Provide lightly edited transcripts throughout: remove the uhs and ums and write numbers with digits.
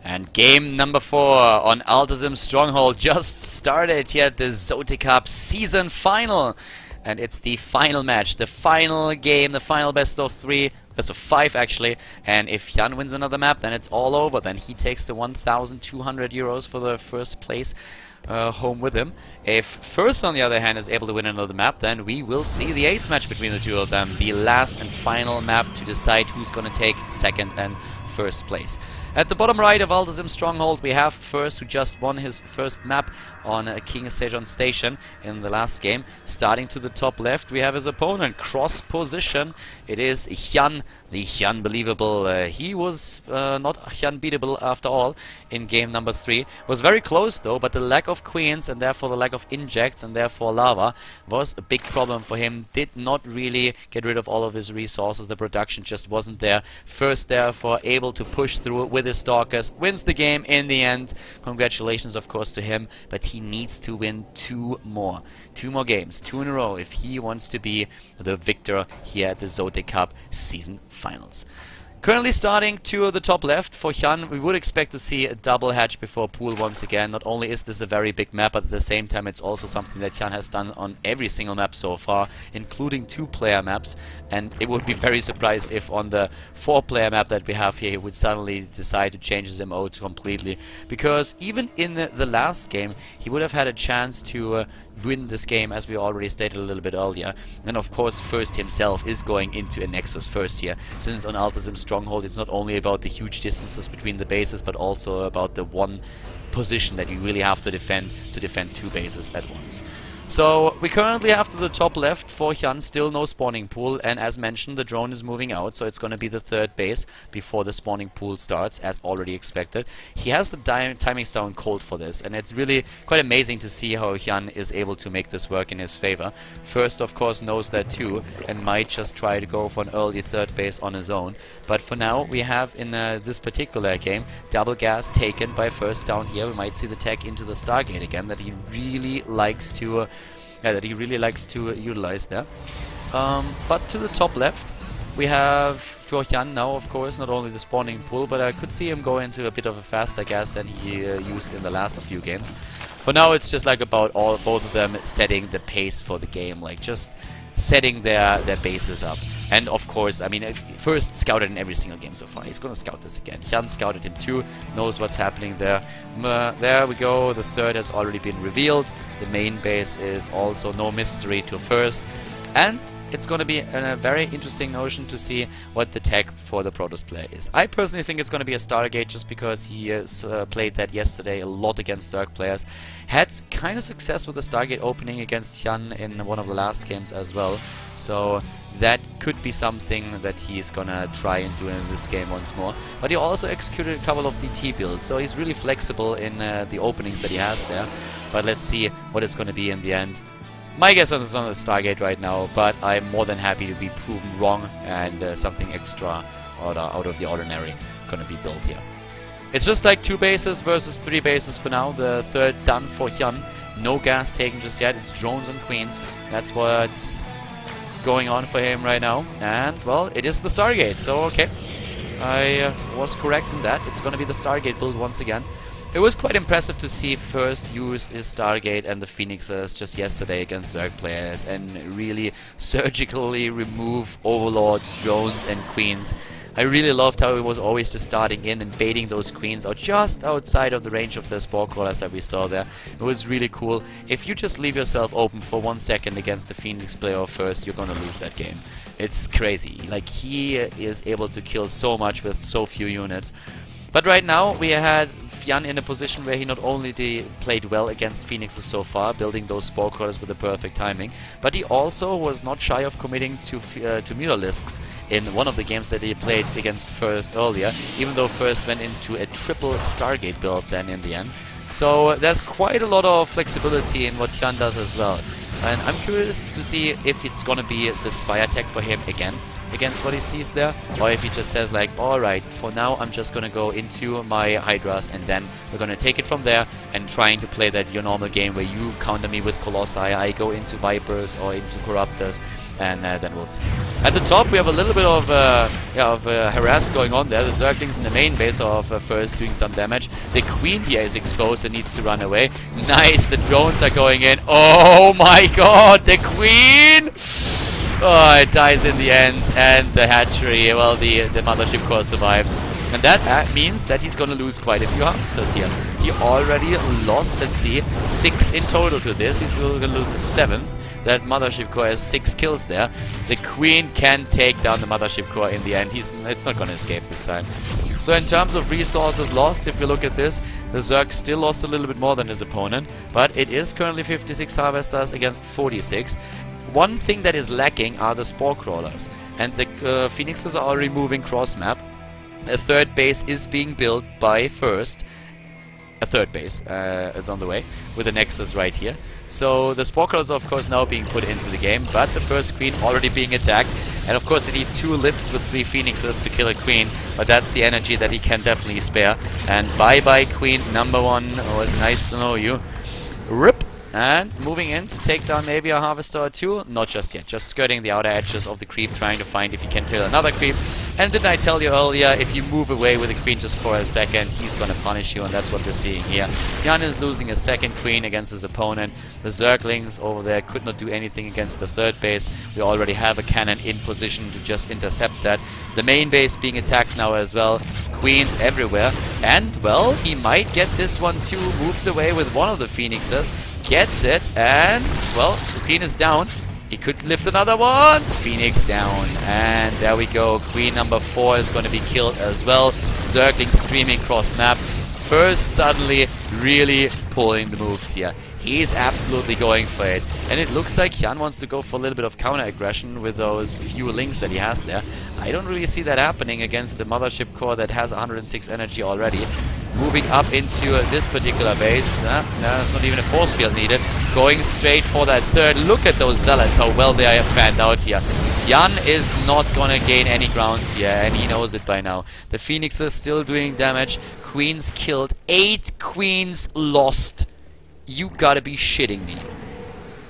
And game number 4 on Altazim Stronghold just started here at the ZOTAC Cup season final. And it's the final match, the final game, the final best of 3, best of 5 actually. And if Hyun wins another map, then it's all over. Then he takes the 1,200 euros for the first place home with him. If First, on the other hand, is able to win another map, then we will see the ace match between the two of them. The last and final map to decide who's going to take second and first place. At the bottom right of Altazim Stronghold, we have First, who just won his first map on King Sejong Station in the last game. Starting to the top left, we have his opponent, cross position. It is Hyun, the Hyun-believable. He was not Hyun-beatable after all in game number 3. Was very close though, but the lack of queens and therefore the lack of injects and therefore lava was a big problem for him. Did not really get rid of all of his resources. The production just wasn't there. First, therefore, able to push through with his stalkers, wins the game in the end. Congratulations, of course, to him, but he needs to win 2 more games, 2 in a row, if he wants to be the victor here at the ZOTAC Cup season finals. Currently starting to the top left for Hyun, we would expect to see a double hatch before pool once again. Not only is this a very big map, but at the same time it's also something that Hyun has done on every single map so far, including 2-player maps. And it would be very surprised if on the 4-player map that we have here, he would suddenly decide to change his MO completely. Because even in the last game, he would have had a chance to win this game, as we already stated a little bit earlier. And of course, First himself is going into a Nexus first here, since on Altazim Stronghold it's not only about the huge distances between the bases, but also about the one position that you really have to defend 2 bases at once. So we currently have to the top left for Hyun, still no spawning pool, and as mentioned, the drone is moving out, so it's going to be the 3rd base before the spawning pool starts, as already expected. He has the timings down cold for this, and it's really quite amazing to see how Hyun is able to make this work in his favor. First, of course, knows that too, and might just try to go for an early 3rd base on his own. But for now, we have in this particular game, double gas taken by First down here. We might see the tech into the Stargate again, that he really likes to utilize there. But to the top left, we have for Hyun now, of course, not only the spawning pool, but I could see him go into a bit of a faster gas than he used in the last few games. For now, it's just like about both of them setting the pace for the game, like just setting their bases up. And of course, I mean, First scouted in every single game so far. He's gonna scout this again. Hyun scouted him too, knows what's happening there. There we go, the 3rd has already been revealed. The main base is also no mystery to First. And it's going to be a very interesting notion to see what the tech for the Protoss player is. I personally think it's going to be a Stargate, just because he has played that yesterday a lot against Zerg players. Had kind of success with the Stargate opening against Hyun in one of the last games as well. So that could be something that he's gonna try and do in this game once more. But he also executed a couple of DT builds, so he's really flexible in the openings that he has there. But let's see what it's gonna be in the end. My guess is on the Stargate right now, but I'm more than happy to be proven wrong, and something extra or out of the ordinary gonna be built here. It's just like 2 bases versus 3 bases for now. The 3rd done for Hyun. No gas taken just yet. It's drones and queens. That's what's going on for him right now. And, well, it is the Stargate, so okay. I was correct in that. It's gonna be the Stargate build once again. It was quite impressive to see First use his Stargate and the Phoenixes just yesterday against Zerg players and really surgically remove Overlords, drones and queens. I really loved how he was always just starting in and baiting those queens out just outside of the range of the spore crawlers that we saw there. It was really cool. If you just leave yourself open for 1 second against the Phoenix player First, you're gonna lose that game. It's crazy. Like, he is able to kill so much with so few units. But right now we had Hyun in a position where he not only played well against Phoenixes so far, building those spore crawlers with the perfect timing, but he also was not shy of committing to Mutalisks in one of the games that he played against First earlier, even though First went into a triple Stargate build then in the end. So there's quite a lot of flexibility in what Hyun does as well. And I'm curious to see if it's gonna be this fire tech for him again against what he sees there, or if he just says like, alright, for now I'm just gonna go into my Hydras and then we're gonna take it from there and trying to play that your normal game where you counter me with Colossi, I go into Vipers or into Corruptors. and then we'll see. At the top, we have a little bit of harass going on there. The Zerglings in the main base of first doing some damage. The Queen here is exposed and needs to run away. Nice, the drones are going in. Oh my god, the Queen! Oh, it dies in the end, and the hatchery, well, the mothership core survives. And that means that he's going to lose quite a few hamsters here. He already lost, let's see, 6 in total to this. He's going to lose a 7th. That mothership core has 6 kills there. The Queen can take down the mothership core in the end. It's not going to escape this time. So in terms of resources lost, if you look at this, the Zerg still lost a little bit more than his opponent. But it is currently 56 harvesters against 46. One thing that is lacking are the spore crawlers. And the phoenixes are already moving cross-map. A third base is being built by first. A third base is on the way, with a nexus right here. So the spore crawlers are of course now being put into the game, but the first queen already being attacked. And of course you need 2 lifts with 3 phoenixes to kill a queen, but that's the energy that he can definitely spare. And bye-bye queen number 1. Oh, it's nice to know you. RIP! And moving in to take down maybe a harvester or 2. Not just yet, just skirting the outer edges of the creep, trying to find if he can kill another creep. And didn't I tell you earlier, if you move away with a queen just for a second, he's gonna punish you, and that's what we're seeing here. Hyun is losing a second queen against his opponent. The Zerglings over there could not do anything against the third base. We already have a cannon in position to just intercept that. The main base being attacked now as well. Queens everywhere. And, well, he might get this one too. Moves away with one of the phoenixes. Gets it, and, well, the queen is down. He could lift another one. Phoenix down, and there we go. Queen number 4 is going to be killed as well. Zergling streaming cross map. First suddenly really pulling the moves here. He's absolutely going for it. And it looks like Hyun wants to go for a little bit of counter-aggression with those few links that he has there. I don't really see that happening against the mothership core that has 106 energy already. Moving up into this particular base. There's not even a force field needed. Going straight for that third. Look at those zealots, how well they are fanned out here. Hyun is not gonna gain any ground here, and he knows it by now. The Phoenix is still doing damage. Queens killed. 8 queens lost. You gotta be shitting me.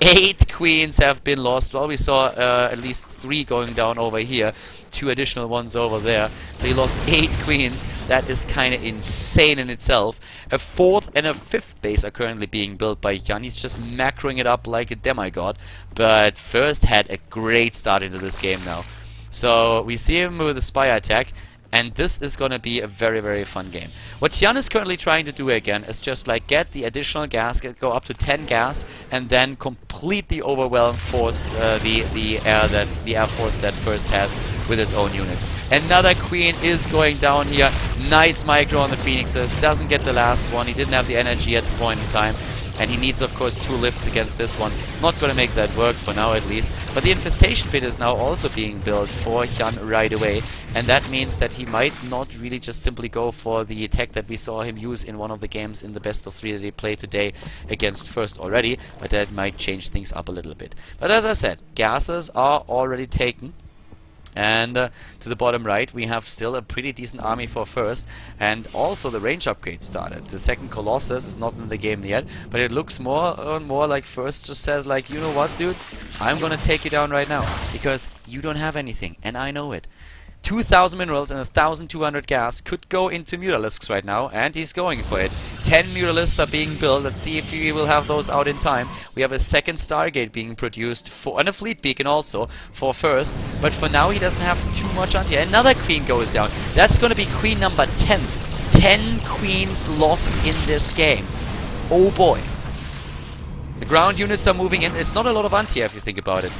8 queens have been lost. Well, we saw at least 3 going down over here. 2 additional ones over there. So he lost 8 queens. That is kind of insane in itself. A 4th and a 5th base are currently being built by Hyun. He's just macroing it up like a demigod. But first had a great start into this game now. So we see him with a spy attack. And this is going to be a very, very fun game. What Hyun is currently trying to do again is just like get the additional gas, go up to 10 gas, and then completely overwhelm force the air force that first has with his own units. Another queen is going down here. Nice micro on the phoenixes. Doesn't get the last one. He didn't have the energy at the point in time. And he needs, of course, 2 lifts against this one. Not going to make that work for now, at least. But the infestation pit is now also being built for Hyun right away. And that means that he might not really just simply go for the tech that we saw him use in one of the games in the best of 3 that he played today against First already. But that might change things up a little bit. But as I said, gases are already taken. And to the bottom right, we have still a pretty decent army for First, and also the range upgrade started. The second Colossus is not in the game yet, but it looks more and more like First just says like, you know what, dude, I'm gonna take you down right now, because you don't have anything, and I know it. 2,000 minerals and 1,200 gas could go into Mutalisks right now, and he's going for it. 10 Mutalisks are being built. Let's see if he will have those out in time. We have a second Stargate being produced, and a Fleet Beacon also, for First. But for now, he doesn't have too much on here. Another queen goes down. That's going to be queen number 10. 10 queens lost in this game. Oh boy. The ground units are moving in. It's not a lot of anti-air if you think about it.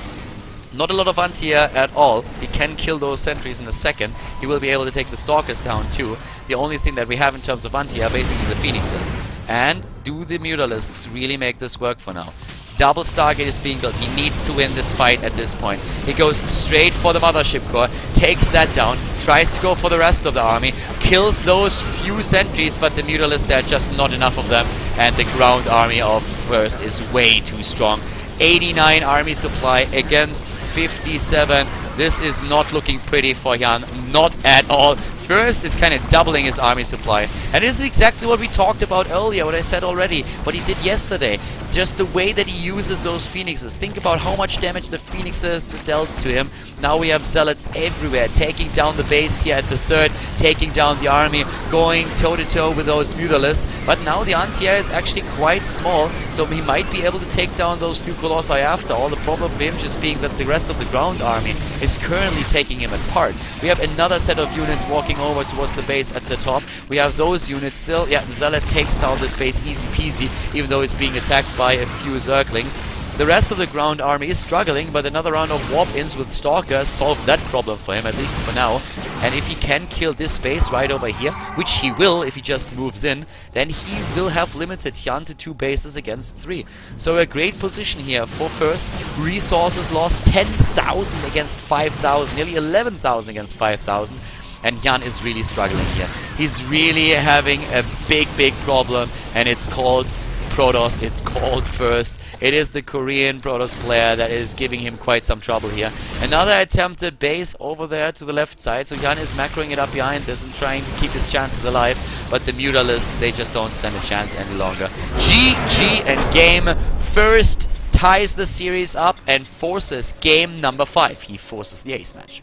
Not a lot of anti-air at all. He can kill those sentries in a second. He will be able to take the stalkers down too. The only thing that we have in terms of anti-air are basically the phoenixes. And do the Mutalisks really make this work for now? Double Stargate is being built. He needs to win this fight at this point. He goes straight for the Mothership Core, takes that down, tries to go for the rest of the army, kills those few sentries, but the Mutalisks, there are just not enough of them, and the ground army of First is way too strong. 89 army supply against 57. This is not looking pretty for Hyun. Not at all. First is kind of doubling his army supply. And this is exactly what we talked about earlier, what I said already, what he did yesterday. just the way that he uses those Phoenixes. Think about how much damage the Phoenixes dealt to him. Now we have Zealots everywhere, taking down the base here at the third, taking down the army, going toe-to-toe with those Mutalisks. But now the anti-air is actually quite small, so he might be able to take down those few Colossi after all. The problem for him just being that the rest of the ground army is currently taking him apart. We have another set of units walking over towards the base at the top. We have those units still. Yeah, the Zealot takes down this base easy peasy, even though it's being attacked by a few Zerglings. The rest of the ground army is struggling, but another round of warp-ins with Stalker solved that problem for him, at least for now. And if he can kill this base right over here, which he will if he just moves in, then he will have limited Hyun to 2 bases against 3. So a great position here for first. Resources lost 10,000 against 5,000, nearly 11,000 against 5,000. And Hyun is really struggling here. He's really having a big problem, and it's called Protoss, it's called First. It is the Korean Protoss player that is giving him quite some trouble here. Another attempted base over there to the left side, so Hyun is macroing it up behind this and trying to keep his chances alive, but the Mutalisks, they just don't stand a chance any longer. GG and game. First ties the series up and forces game number 5. He forces the ace match.